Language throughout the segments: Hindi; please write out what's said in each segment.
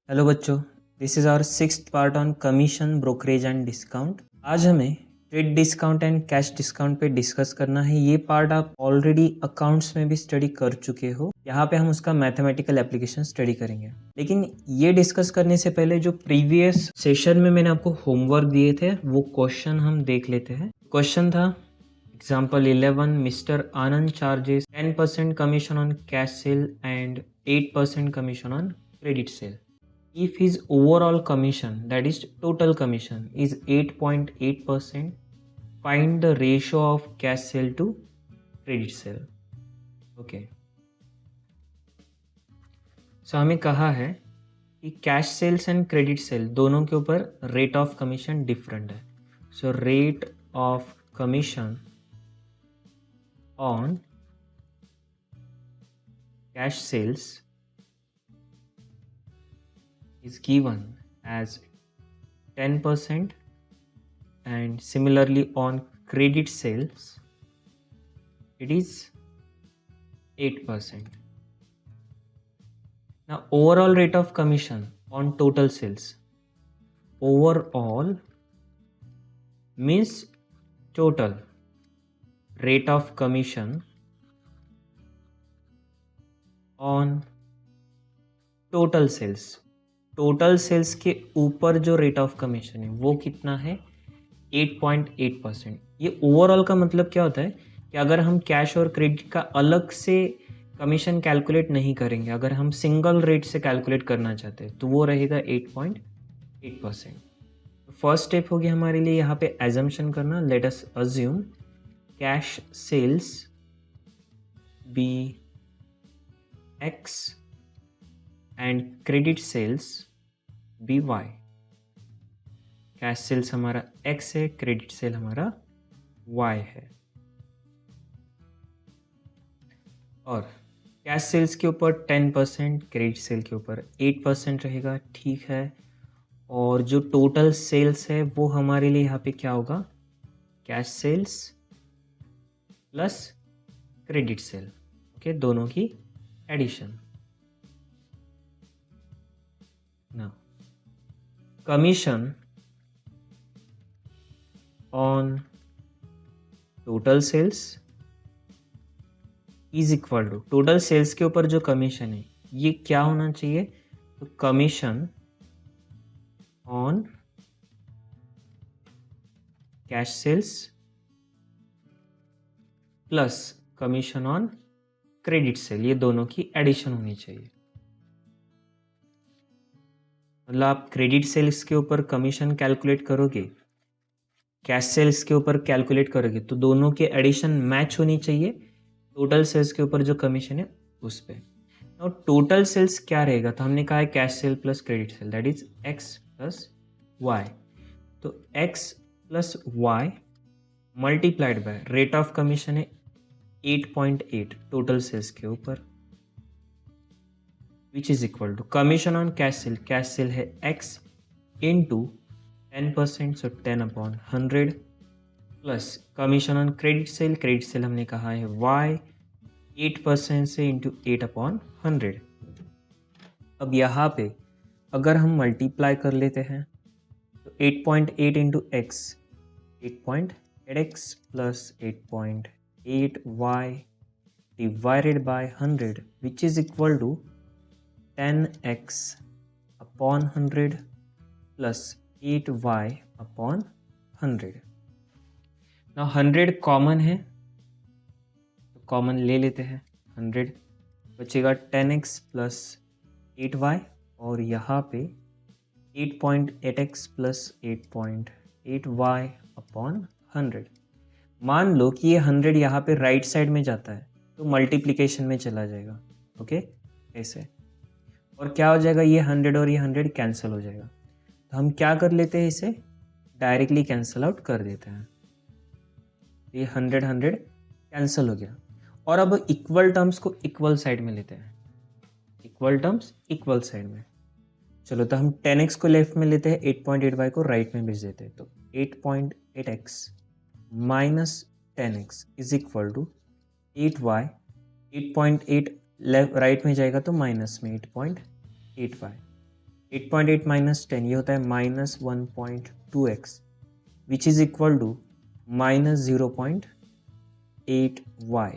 हेलो बच्चों, this is our sixth part on commission brokerage and discount. आज हमें trade discount and cash discount पे डिस्कस करना है। ये पार्ट आप ऑलरेडी अकाउंट्स में भी स्टडी कर चुके हो। यहाँ पे हम उसका मैथमेटिकल एप्लीकेशन स्टडी करेंगे, लेकिन ये डिस्कस करने से पहले जो प्रीवियस सेशन में मैंने आपको होमवर्क दिए थे वो क्वेश्चन हम देख लेते हैं। क्वेश्चन था example 11, mister Anand charges 10% commission on cash cell and 8% commission on credit cell. If his overall commission, that is total commission, is 8.8%, find the ratio of cash sale to credit sale. Okay. So हमें कहा है कि cash sales and credit sale दोनों के ऊपर रेट ऑफ कमीशन डिफरेंट है. So rate of commission on cash sales is given as 10% and similarly on credit sales it is 8%. Now overall rate of commission on total sales, overall means total rate of commission on total sales. Total sales के ऊपर जो रेट ऑफ कमीशन है वो कितना है 8.8%. ये ओवरऑल का मतलब क्या होता है कि अगर हम कैश और क्रेडिट का अलग से कमीशन कैलकुलेट नहीं करेंगे, अगर हम सिंगल रेट से कैलकुलेट करना चाहते हैं तो वो रहेगा 8.8%. फर्स्ट स्टेप होगी हमारे लिए यहाँ पे एजम्पशन करना. Let us assume cash sales be x and credit sales be y. Cash sales हमारा x है, क्रेडिट सेल हमारा y है. और कैश सेल्स के ऊपर 10%, क्रेडिट सेल के ऊपर 8% रहेगा. ठीक है. और जो टोटल सेल्स है वो हमारे लिए यहाँ पे क्या होगा, cash sales plus credit sale. Okay, दोनों की addition. Now, commission on total sales is equal to total sales के ऊपर जो कमीशन है ये क्या होना चाहिए, तो commission on cash sales plus commission on credit sale, ये दोनों की एडिशन होनी चाहिए. मतलब आप क्रेडिट सेल्स के ऊपर कमीशन कैलकुलेट करोगे, कैश सेल्स के ऊपर कैलकुलेट करोगे, तो दोनों के एडिशन मैच होनी चाहिए टोटल सेल्स के ऊपर जो कमीशन है उस पे. और टोटल सेल्स क्या रहेगा, तो हमने कहा है cash sale plus credit sale, that is x plus y. तो x plus y multiplied by rate of commission है 8.8 टोटल सेल्स के ऊपर, which is equal to commission on cash sale है x into 10%, so 10 upon 100 plus commission on credit sale हमने कहा है y 8% से into 8 upon 100. अब यहाँ पे अगर हम मल्टीप्लाई कर लेते हैं तो 8.8 into x 8.8x plus 8.8y divided by 100 which is equal to 10x upon 100 plus 8y upon 100. Now 100 common है तो कॉमन ले लेते हैं. 100 बचेगा 10x plus 8y और यहाँ पे 8.8x plus 8.8y upon 100. मान लो कि ये 100 यहाँ पे राइट साइड में जाता है तो मल्टीप्लिकेशन में चला जाएगा. ओके, ऐसे. और क्या हो जाएगा, ये 100 और ये 100 कैंसिल हो जाएगा. तो हम क्या कर लेते हैं, इसे डायरेक्टली कैंसिल आउट कर देते हैं. ये 100 कैंसिल हो गया. और अब इक्वल टर्म्स को इक्वल साइड में लेते हैं. इक्वल टर्म्स इक्वल साइड में. चलो, तो हम 10x को लेफ्ट में लेते हैं, 8.8y को राइट में भेज देते हैं. तो 8.8x minus 10x is equal to 8y. 8.8 left right में जाएगा तो माइनस में 8.8y. 8.8 माइनस 10 ये होता है -1.2x which is equal to -0.8y।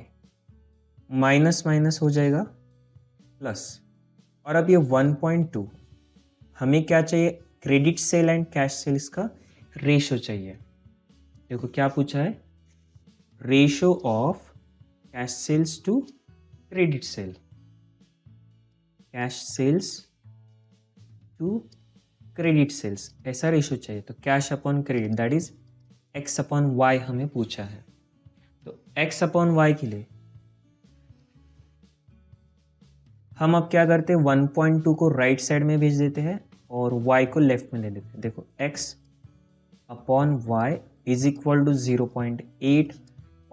Minus minus हो जाएगा प्लस। और अब ये 1.2 हमें क्या चाहिए, credit sale and cash sales का रेशो चाहिए। देखो क्या पूछा है, ratio of cash sales to credit sale, cash sales to credit sales, ऐसा रेशो चाहिए। तो cash upon credit that is x upon y हमें पूछा है। तो एक्स अपॉन वाई के लिए हम अब क्या करते हैं, 1.2 को राइट साइड में भेज देते हैं और y को लेफ्ट में ले लेते हैं। देखो x upon y is equal to 0.8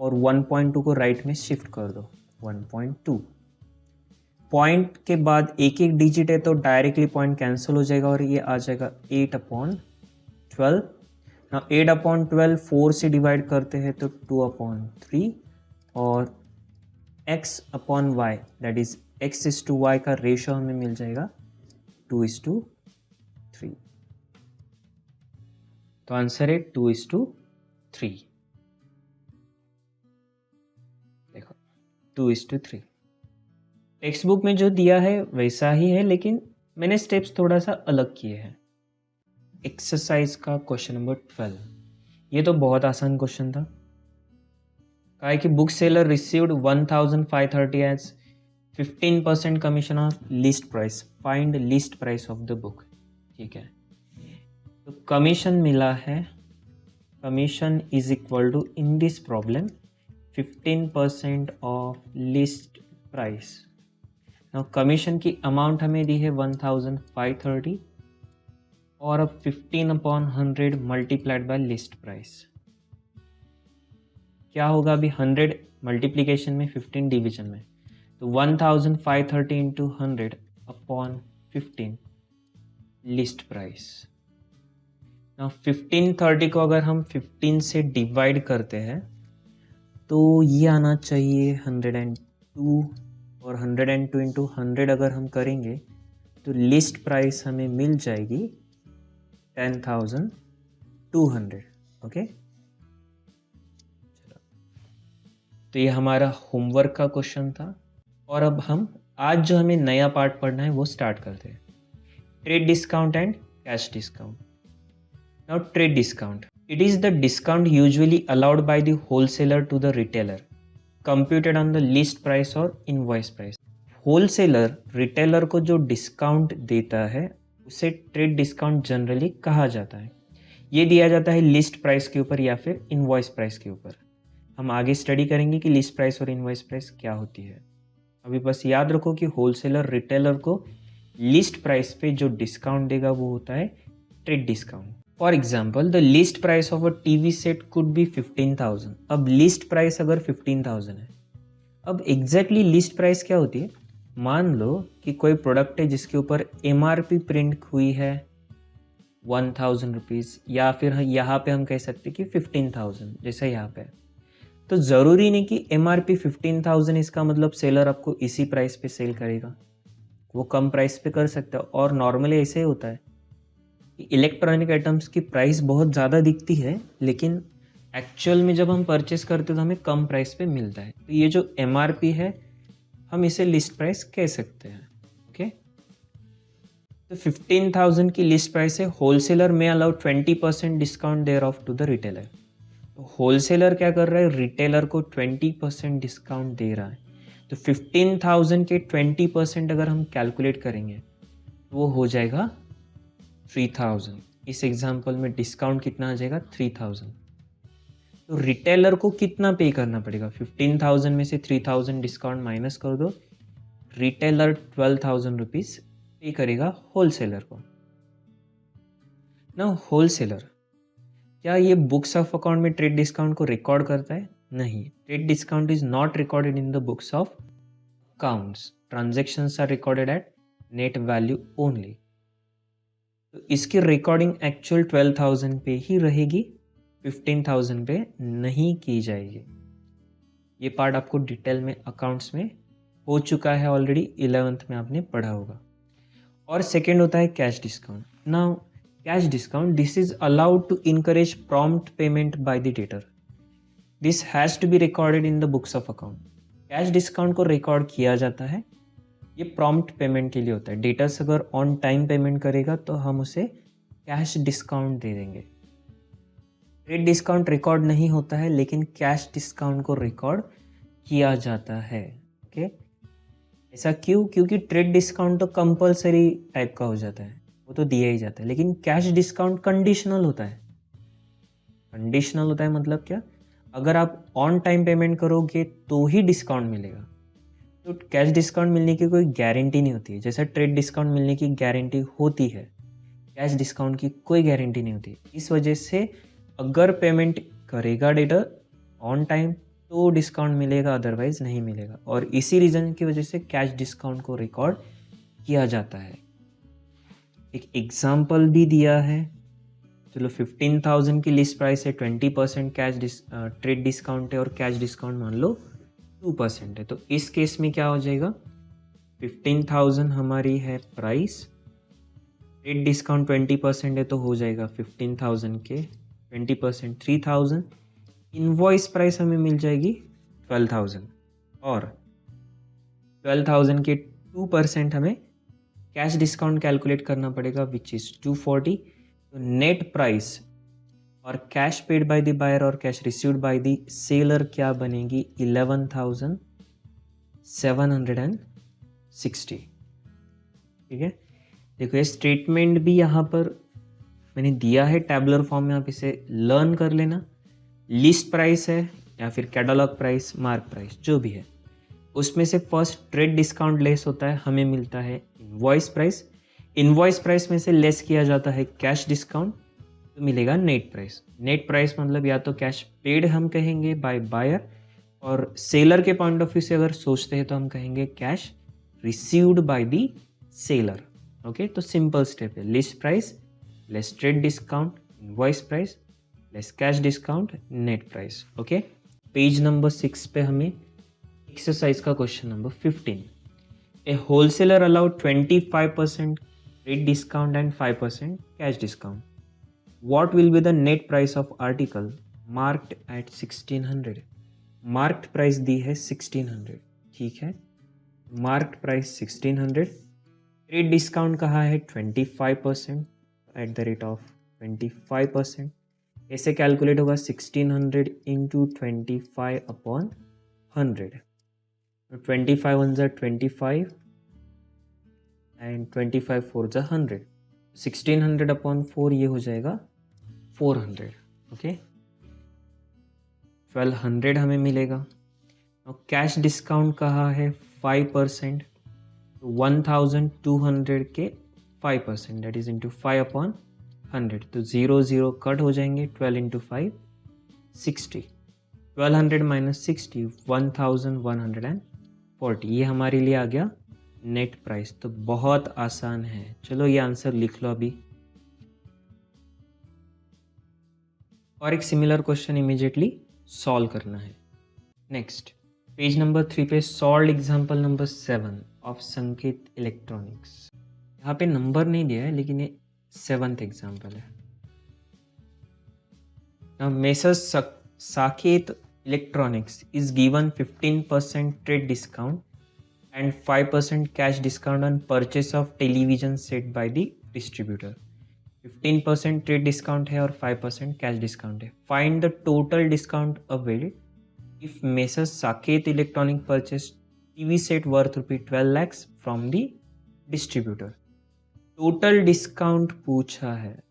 और 1.2 को राइट में शिफ्ट कर दो 1.2। पॉइंट के बाद एक एक डिजिट है तो डायरेक्टली पॉइंट कैंसिल हो जाएगा और ये आ जाएगा 8/12। ना 8/12 4 से डिवाइड करते हैं तो 2/3 और x upon y that is x is to y का रेशो हमें मिल जाएगा 2:3। तो आंसर है 2:3। देखो 2:3 टेक्स्ट बुक में जो दिया है वैसा ही है, लेकिन मैंने स्टेप्स थोड़ा सा अलग किए हैं। एक्सरसाइज का क्वेश्चन नंबर 12, ये तो बहुत आसान क्वेश्चन था। कहा है कि book seller received 1530 as 15% commission of list price, find list price of the book. ठीक है, तो कमीशन मिला है, commission is equal to in this problem 15% of list price. Now commission की अमाउंट हमें दी है 1530 और अब 15/100 मल्टीप्लाइड बाय लिस्ट प्राइस क्या होगा, अभी 100 मल्टीप्लीकेशन में 15 डिवीजन में, तो 1530 इंटू 100/15 लिस्ट प्राइस। नाउ 1530 को अगर हम 15 से डिवाइड करते हैं तो ये आना चाहिए 102 और 102 इंटू 100 अगर हम करेंगे तो लिस्ट प्राइस हमें मिल जाएगी 10,200। ओके, तो ये हमारा होमवर्क का क्वेश्चन था। और अब हम आज जो हमें नया पार्ट पढ़ना है वो स्टार्ट करते हैं, trade discount and cash discount. Now trade discount, it is the discount usually allowed by the wholesaler to the retailer computed on the list price or invoice price। Wholesaler retailer को जो डिस्काउंट देता है उसे ट्रेड डिस्काउंट जनरली कहा जाता है। ये दिया जाता है लिस्ट प्राइस के ऊपर या फिर इनवॉइस प्राइस के ऊपर। हम आगे स्टडी करेंगे कि लिस्ट प्राइस और इनवॉइस प्राइस क्या होती है। अभी बस याद रखो कि होलसेलर रिटेलर को लिस्ट प्राइस पे जो डिस्काउंट देगा वो होता है trade discount. For example the list price of a TV set could be 15,000। अब लिस्ट प्राइस अगर 15,000 है, अब एग्जैक्टली लिस्ट प्राइस क्या होती है, मान लो कि कोई प्रोडक्ट है जिसके ऊपर MRP प्रिंट हुई है 1000 रुपीज़, या फिर यहाँ पे हम कह सकते कि 15,000 जैसा यहाँ पे। तो ज़रूरी नहीं कि MRP 15,000 इसका मतलब सेलर आपको इसी प्राइस पे सेल करेगा, वो कम प्राइस पे कर सकता है। और नॉर्मली ऐसे ही होता है कि इलेक्ट्रॉनिक आइटम्स की प्राइस बहुत ज़्यादा दिखती है लेकिन एक्चुअल में जब हम परचेस करते हैं तो हमें कम प्राइस पे मिलता है। तो ये जो MRP है हम इसे लिस्ट प्राइस कह सकते हैं। ओके, तो 15,000 की लिस्ट प्राइस है, होलसेलर में allow 20% discount thereof to the द रिटेलर। तो होलसेलर क्या कर रहा है, रिटेलर को 20% डिस्काउंट दे रहा है। तो 15,000 के 20% अगर हम कैलकुलेट करेंगे तो वो हो जाएगा 3,000। इस एग्जाम्पल में डिस्काउंट कितना आ जाएगा, 3,000। तो रिटेलर को कितना पे करना पड़ेगा, 15,000 में से 3,000 डिस्काउंट माइनस कर दो, रिटेलर 12,000 रुपीज पे करेगा होलसेलर को। ना होलसेलर क्या ये बुक्स ऑफ अकाउंट में ट्रेड डिस्काउंट को रिकॉर्ड करता है, नहीं। Trade discount is not recorded in the books of accounts, transactions are recorded at net value only. तो इसकी रिकॉर्डिंग एक्चुअल 12,000 पे ही रहेगी, 15,000 पे नहीं की जाएगी। ये पार्ट आपको डिटेल में अकाउंट्स में हो चुका है ऑलरेडी, 11th में आपने पढ़ा होगा। और सेकेंड होता है cash discount. Now cash discount, this is allowed to encourage prompt payment by the debtor. This has to be recorded in the books of account. Cash discount को रिकॉर्ड किया जाता है, ये प्रॉम्प्ट पेमेंट के लिए होता है. डेटर्स अगर ऑन टाइम पेमेंट करेगा तो हम उसे कैश डिस्काउंट दे देंगे. ट्रेड डिस्काउंट रिकॉर्ड नहीं होता है, लेकिन कैश डिस्काउंट को रिकॉर्ड किया जाता है. ओके, ऐसा क्यों? क्योंकि ट्रेड डिस्काउंट तो कंपलसरी टाइप का हो जाता है, वो तो दिया ही जाता है. लेकिन कैश डिस्काउंट कंडीशनल होता है. कंडीशनल होता है मतलब क्या? अगर आप ऑन टाइम पेमेंट करोगे तो ही डिस्काउंट मिलेगा. तो कैश डिस्काउंट मिलने की कोई गारंटी नहीं होती है. जैसा ट्रेड डिस्काउंट मिलने की गारंटी होती है, कैश डिस्काउंट की कोई गारंटी नहीं होती. इस वजह से अगर पेमेंट करेगा डेटर ऑन टाइम तो डिस्काउंट मिलेगा, अदरवाइज नहीं मिलेगा. और इसी रीज़न की वजह से कैश डिस्काउंट को रिकॉर्ड किया जाता है. एक एग्जाम्पल भी दिया है. चलो 15,000 की लिस्ट प्राइस है, 20% कैश ट्रेड डिस्काउंट है और कैश डिस्काउंट मान लो 2% है. तो इस केस में क्या हो जाएगा? 15,000 हमारी है प्राइस, ट्रेड डिस्काउंट 20% है तो हो जाएगा 15,000 के 20% 3,000. इनवॉइस प्राइस हमें मिल जाएगी 12,000 और 12,000 के 2% हमें कैश डिस्काउंट कैलकुलेट करना पड़ेगा, विच इज़ 240. तो नेट प्राइस और cash paid by the buyer और cash received by the seller क्या बनेगी? 11,760. ठीक है, देखो ये स्टेटमेंट भी यहाँ पर मैंने दिया है टैबुलर फॉर्म में, आप इसे लर्न कर लेना. लिस्ट प्राइस है या फिर कैटलॉग प्राइस, मार्क प्राइस, जो भी है, उसमें से फर्स्ट ट्रेड डिस्काउंट लेस होता है, हमें मिलता है इनवॉइस प्राइस. इनवॉइस प्राइस में से लेस किया जाता है कैश डिस्काउंट, तो मिलेगा नेट प्राइस. नेट प्राइस मतलब या तो कैश पेड हम कहेंगे बाय बायर, और सेलर के पॉइंट ऑफ व्यू से अगर सोचते हैं तो हम कहेंगे cash received by the seller. Okay, तो सिंपल स्टेप है. List price less trade discount, invoice price less cash discount, net price. Okay, page number 6 पे हमें एक्सरसाइज का question number 15. A wholesaler allowed 25% trade discount and 5% cash discount. What will be the net price of article marked at 1600? Marked price दी है 1600. ठीक है, मार्क्ड प्राइस 1600. ट्रेड डिस्काउंट कहा है 25% एट द रेट ऑफ 25%. ऐसे कैलकुलेट होगा 1600 इंटू 25 अपॉन 100. 25 वन ज़ा 25 एंड 25 फोर ज़ा 100. 1600 अपॉन 4 ये हो जाएगा 400. ओके, 1200 हमें मिलेगा. और कैश डिस्काउंट कहा है 5%, तो 1200 के 5% दैट इज इंटू 5 अपॉन 100. तो 0 0 कट हो जाएंगे. 12 इंटू 5 60. 1200 माइनस 60 1140. ये हमारे लिए आ गया नेट प्राइस. तो बहुत आसान है. चलो ये आंसर लिख लो अभी. और एक सिमिलर क्वेश्चन इमीडिएटली सॉल्व करना है. नेक्स्ट पेज नंबर 3 पे सॉल्व एग्जांपल नंबर 7 ऑफ संकेत इलेक्ट्रॉनिक्स. यहाँ पे नंबर नहीं दिया है लेकिन ये 7th एग्जांपल है. Messrs Saket electronics is given 15% trade discount and 5% cash discount on purchase of television set by the distributor. 15% trade discount है और 5% कैश डिस्काउंट है. Find the total discount availed if messrs Saket electronic purchase TV set worth ₹12 lakhs from the distributor. Total discount पूछा है,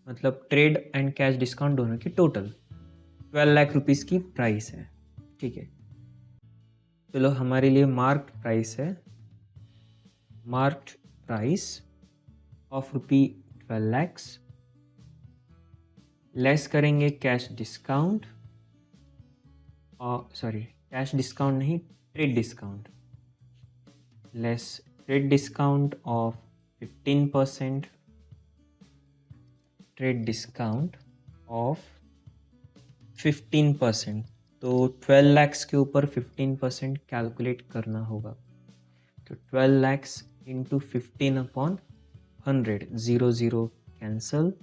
मतलब ट्रेड एंड कैश डिस्काउंट दोनों की टोटल 12 लाख रुपीज़ की प्राइस है. ठीक है, चलो हमारे लिए मार्क्ड प्राइस है. Marked price of ₹12 lakhs less करेंगे कैश डिस्काउंट, और सॉरी कैश डिस्काउंट नहीं, trade discount. Less trade discount of 15%, trade discount of 15%. तो 12 lakhs के ऊपर 15% कैलकुलेट करना होगा. तो 12 lakhs into 15 upon 100, 0 0 cancel.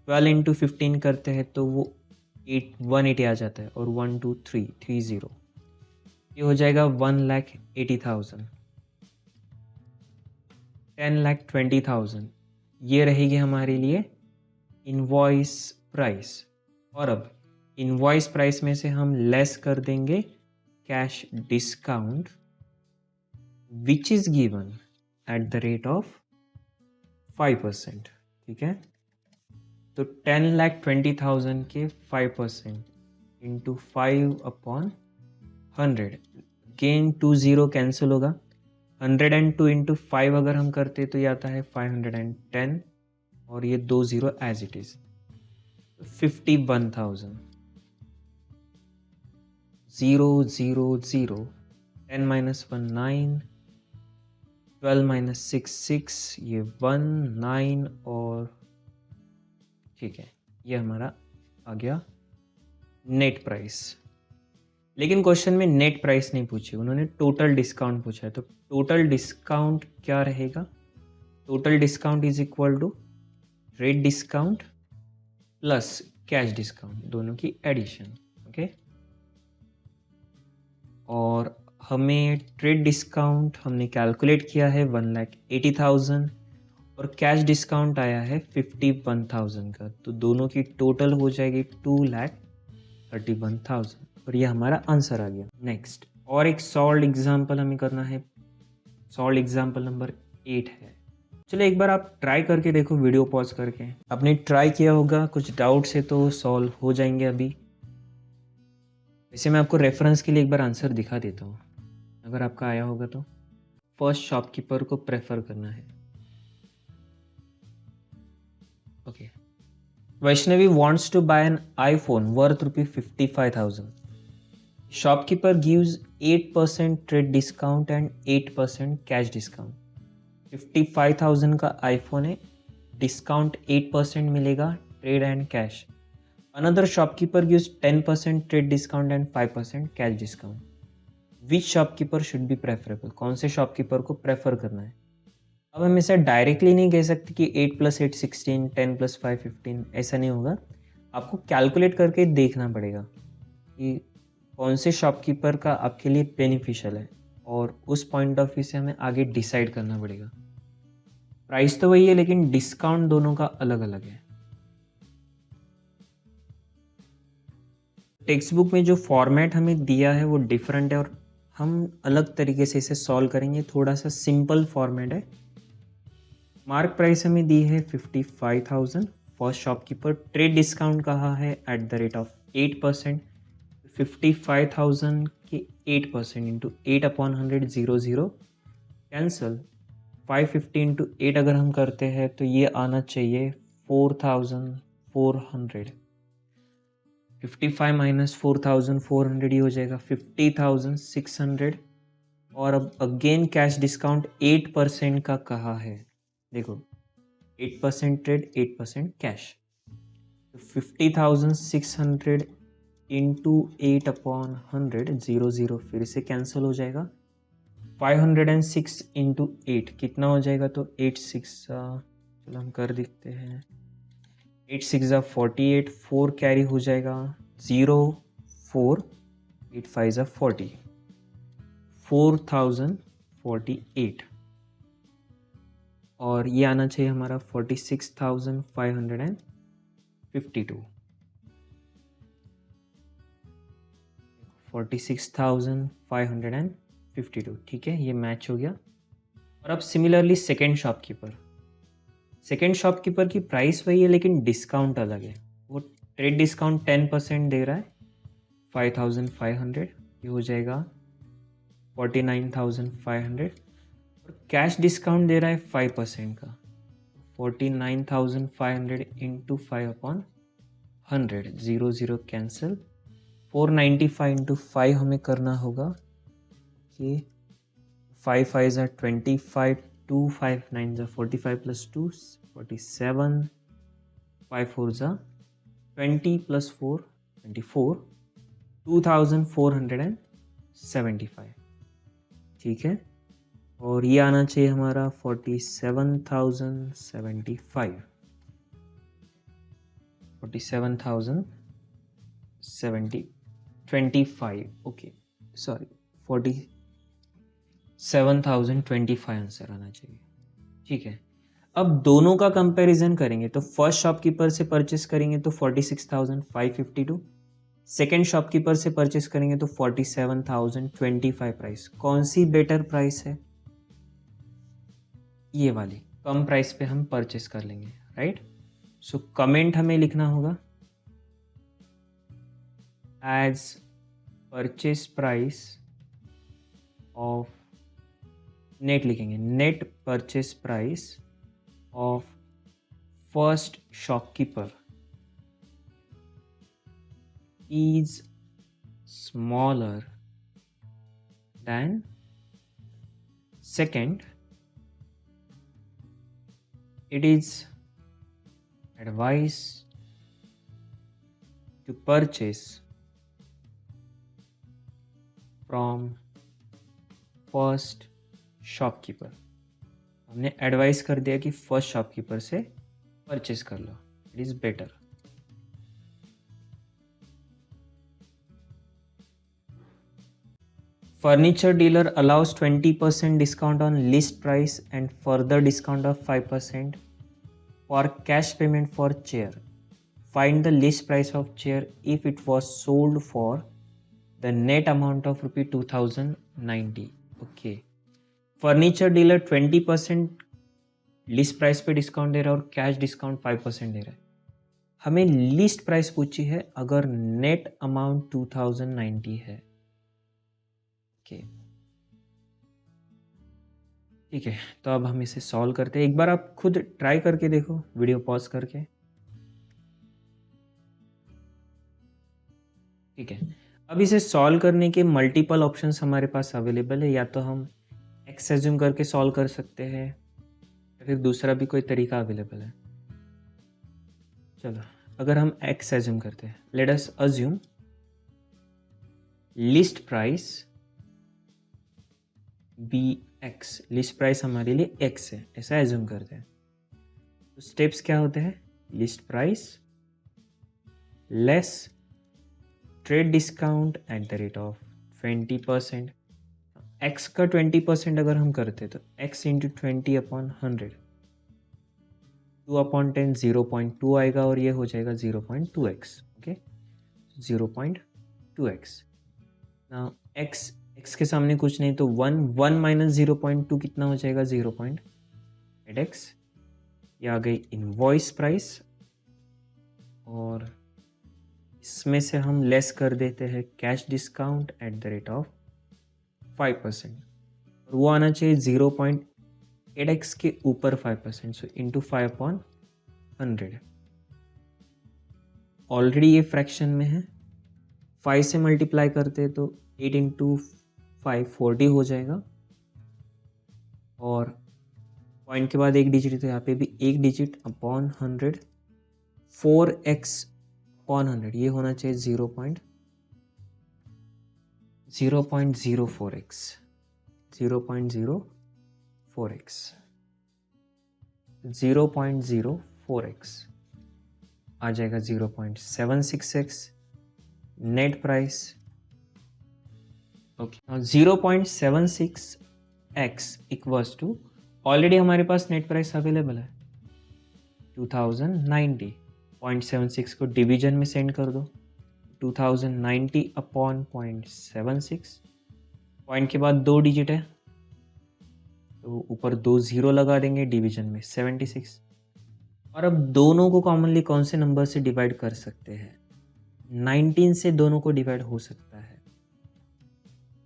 12 into 15 करते हैं तो वो 180 आ जाता है, और 1 2 3 30, ये हो जाएगा 1,80,000। 10,20,000 ये रहेगी हमारे लिए इनवॉइस प्राइस। और अब इनवॉइस प्राइस में से हम लेस कर देंगे cash discount which is given at the rate of 5%। ठीक है, तो 10,20,000 के 5% इंटू 5/100, गेन 20 कैंसिल होगा। 102 इंटू 5 अगर हम करते तो ये आता है 510, और ये 20 as it is 51,000। 0 0 0, 10 minus 1 9, 12 minus 6 6, ये 1 9, और ठीक है, ये हमारा आ गया नेट प्राइस। लेकिन क्वेश्चन में नेट प्राइस नहीं पूछी, उन्होंने टोटल डिस्काउंट पूछा है। तो टोटल डिस्काउंट क्या रहेगा? Total discount is equal to rate discount plus cash discount, दोनों की एडिशन। ओके, और हमें ट्रेड डिस्काउंट हमने कैलकुलेट किया है 1,80,000, और कैश डिस्काउंट आया है 51,000 का, तो दोनों की टोटल हो जाएगी 2,31,000, और ये हमारा आंसर आ गया। नेक्स्ट और एक सॉल्व एग्जाम्पल हमें करना है। सॉल्व एग्जाम्पल नंबर 8 है। चलो एक बार आप ट्राई करके देखो, वीडियो पॉज करके। आपने ट्राई किया होगा, कुछ डाउट्स है तो सॉल्व हो जाएंगे अभी। वैसे मैं आपको रेफरेंस के लिए एक बार आंसर दिखा देता हूँ, अगर आपका आया होगा तो। फर्स्ट शॉपकीपर को प्रेफर करना है। Okay, Vaishnavi wants to buy an iPhone worth ₹55,000. Shopkeeper gives 8% trade discount and 8% cash discount. 55,000 का iPhone है, डिस्काउंट 8% मिलेगा, trade and cash. Another shopkeeper gives 10% trade discount and 5% cash discount. Which shopkeeper should be preferable? कौन से शॉपकीपर को प्रेफर करना है? अब हम इसे डायरेक्टली नहीं कह सकते कि 8 + 8 16, 10 + 5 15, ऐसा नहीं होगा। आपको कैलकुलेट करके देखना पड़ेगा कि कौन से शॉपकीपर का आपके लिए बेनिफिशियल है, और उस पॉइंट ऑफ व्यू से हमें आगे डिसाइड करना पड़ेगा। प्राइस तो वही है, लेकिन डिस्काउंट दोनों का अलग अलग है। टेक्स्ट बुक में जो फॉर्मेट हमें दिया है वो डिफरेंट है, और हम अलग तरीके से इसे सॉल्व करेंगे। थोड़ा सा सिंपल फॉर्मेट है। मार्क प्राइस हमें दी है 55,000। फर्स्ट शॉपकीपर ट्रेड डिस्काउंट कहा है एट द रेट ऑफ 8%। 55,000 के 8% इंटू 8/100, 0 0 कैंसल। 550 इंटू 8 अगर हम करते हैं तो ये आना चाहिए 4,400। 55 माइनस 4,400 ही हो जाएगा 50,600। और अब अगेन कैश डिस्काउंट 8% का कहा है। देखो 8% ट्रेड, 8% कैश, तो 50,600 इंटू 8/100, 0 0 फिर से कैंसिल हो जाएगा। 506 इंटू 8 कितना हो जाएगा? तो 8 6 चलो हम कर देखते हैं। 8 6 48, 4 कैरी हो जाएगा, 0 4, 8 5 40, 4,048, और ये आना चाहिए हमारा 46,552। 46,552, ठीक है, ये मैच हो गया। और अब सिमिलरली सेकेंड शॉपकीपर की प्राइस वही है, लेकिन डिस्काउंट अलग है। वो ट्रेड डिस्काउंट 10% दे रहा है, 5,500, ये हो जाएगा 49,500, और कैश डिस्काउंट दे रहा है 5% का, 49,500 इंटू 5/100, 0 0 कैंसिल। 495 इंटू 5 हमें करना होगा कि 5 5 25, 2 5 9 45 + 2 47, 5 4 20 + 4 24, 2,475, ठीक है। और ये आना चाहिए हमारा 47,075, 47,025, ओके सॉरी 47,025 आंसर आना चाहिए। ठीक है, अब दोनों का कंपैरिजन करेंगे तो फर्स्ट शॉपकीपर से परचेस करेंगे तो 46,552, सेकेंड शॉपकीपर से परचेस करेंगे तो 47,025 प्राइस। कौन सी बेटर प्राइस है? ये वाली कम प्राइस पे हम परचेस कर लेंगे, राइट। सो कमेंट हमें लिखना होगा as purchase price of, net लिखेंगे, net purchase price of first shopkeeper is smaller than second. It is advised to purchase from first shopkeeper. हमने एडवाइस कर दिया कि फर्स्ट शॉपकीपर से परचेस कर लो, it is better. Furniture dealer allows 20% discount on list price and further discount of 5% for cash payment for chair. Find the list price of chair if it was sold for the net amount of rupee 2090. Okay. Furniture dealer 20% list price पे डिस्काउंट दे रहा है और कैश डिस्काउंट 5% दे रहा है। हमें लिस्ट प्राइस पूछी है अगर नेट अमाउंट 2090 है। ओके ठीक है, तो अब हम इसे सॉल्व करते हैं। एक बार आप खुद ट्राई करके देखो, वीडियो पॉज करके। ठीक है, अब इसे सॉल्व करने के मल्टीपल ऑप्शंस हमारे पास अवेलेबल है। या तो हम एक्स एज्यूम करके सॉल्व कर सकते हैं या फिर दूसरा भी कोई तरीका अवेलेबल है। चलो, अगर हम एक्स एज्यूम करते हैं, let us assume list price be x, list price हमारे लिए एक्स है, ऐसा एज्यूम करते हैं। तो स्टेप्स क्या होते हैं? List price less trade discount at the rate of 20%। X का 20% अगर हम करते तो एक्स इंटू 20/100, 2/10 0.2 आएगा और ये हो जाएगा 0.2x। Okay, 0.2x। Now x, x के सामने कुछ नहीं तो 1 माइनस 0.2 कितना हो जाएगा? 0.8x। ये आ गई इनवॉइस प्राइस और इसमें से हम लेस कर देते हैं cash discount at the rate of 5%, और वो आना चाहिए 0.8x के ऊपर 5%। So into 5/100। ऑलरेडी ये फ्रैक्शन में है, 5 से मल्टीप्लाई करते हैं तो 8 इंटू 5 40 हो जाएगा, और पॉइंट के बाद एक डिजिट तो यहाँ पे भी एक डिजिट अपॉन 100, 4x अपॉन 100, ये होना चाहिए 0.04x, 0.04x, 0.04x आ जाएगा 0.76x net price. Okay, 0.76x equals to, already हमारे पास नेट प्राइस अवेलेबल है 2090। 0.76 को डिवीजन में सेंड कर दो, 2090 अपॉन 0.76, पॉइंट के बाद दो डिजिट है तो ऊपर 2 0 लगा देंगे, डिवीजन में 76। और अब दोनों को कॉमनली कौन से नंबर से डिवाइड कर सकते हैं? 19 से दोनों को डिवाइड हो सकता है।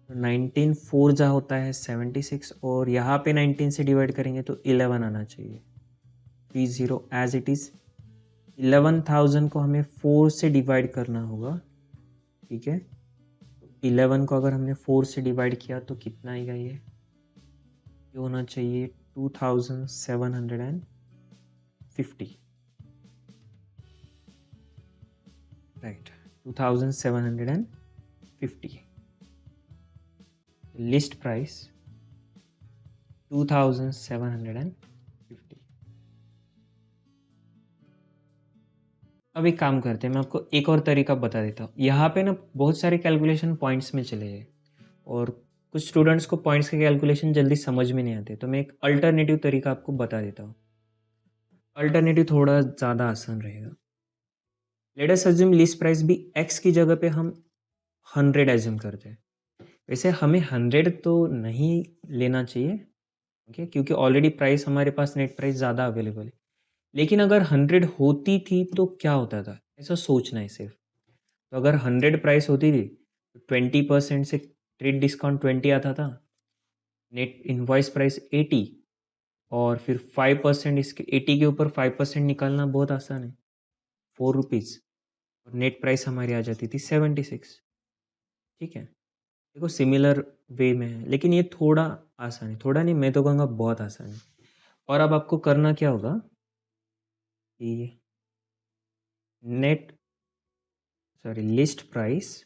तो 19 4 जा होता है 76, और यहाँ पे 19 से डिवाइड करेंगे तो 11 आना चाहिए, 30 एज इट इज़। 11,000 को हमें 4 से डिवाइड करना होगा, ठीक है। 11 को अगर हमने 4 से डिवाइड किया तो कितना आएगा? ये होना चाहिए 2750, राइट, 2750। List price 2750। अब एक काम करते हैं, मैं आपको एक और तरीका बता देता हूँ। यहाँ पे ना बहुत सारे कैलकुलेशन पॉइंट्स में चले गए और कुछ स्टूडेंट्स को पॉइंट्स के कैलकुलेशन जल्दी समझ में नहीं आते, तो मैं एक अल्टरनेटिव तरीका आपको बता देता हूँ। अल्टरनेटिव थोड़ा ज़्यादा आसान रहेगा। Late us assume list price भी x की जगह पे हम 100 एज्यूम करते हैं। वैसे हमें 100 तो नहीं लेना चाहिए, ओके, क्योंकि ऑलरेडी प्राइस हमारे पास नेट प्राइस ज़्यादा अवेलेबल है। लेकिन अगर 100 होती थी तो क्या होता था, ऐसा सोचना है सिर्फ। तो अगर 100 प्राइस होती थी तो 20% से ट्रेड डिस्काउंट 20 आता था, नेट इनवॉइस प्राइस 80, और फिर 5% इसके 80 के ऊपर 5% निकालना बहुत आसान है, 4 रुपीज़, और नेट प्राइस हमारी आ जाती थी 76। ठीक है, देखो सिमिलर वे में है, लेकिन ये थोड़ा आसान है, थोड़ा नहीं, मैं तो कहूँगा बहुत आसान है। और अब आपको करना क्या होगा कि list price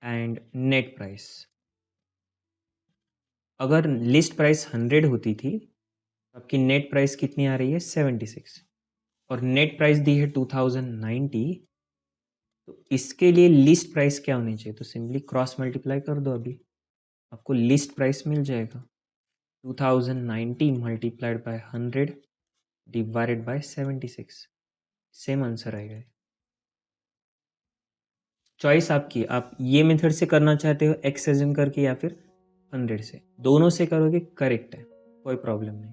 and net price, अगर लिस्ट प्राइस 100 होती थी, आपकी नेट प्राइस कितनी आ रही है 76, और नेट प्राइस दी है 2090, तो इसके लिए लिस्ट प्राइस क्या होनी चाहिए, तो सिंपली क्रॉस मल्टीप्लाई कर दो, अभी आपको लिस्ट प्राइस मिल जाएगा 2090 multiplied by 100 divided by 76, same answer आएगा। चॉइस आपकी, आप ये मेथड से करना चाहते हो एक्स एज्यूम करके या फिर 100 से, दोनों से करोगे करेक्ट है, कोई प्रॉब्लम नहीं।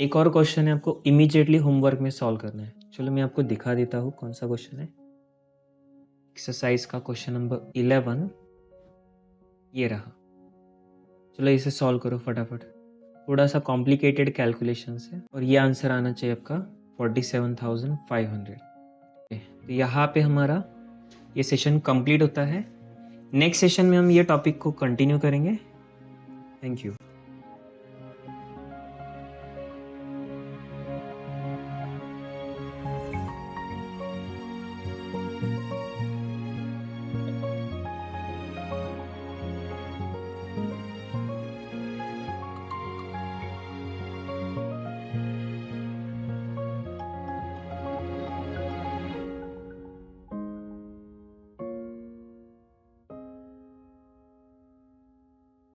एक और क्वेश्चन है, आपको इमीडिएटली होमवर्क में सॉल्व करना है। चलो मैं आपको दिखा देता हूँ कौन सा क्वेश्चन है। एक्सरसाइज का क्वेश्चन नंबर 11 ये रहा। चलो इसे सॉल्व करो फटाफट, थोड़ा सा कॉम्प्लिकेटेड कैलकुलेशन है, और ये आंसर आना चाहिए आपका 47,500। तो यहाँ पे हमारा ये सेशन कंप्लीट होता है। नेक्स्ट सेशन में हम ये टॉपिक को कंटिन्यू करेंगे। Thank you.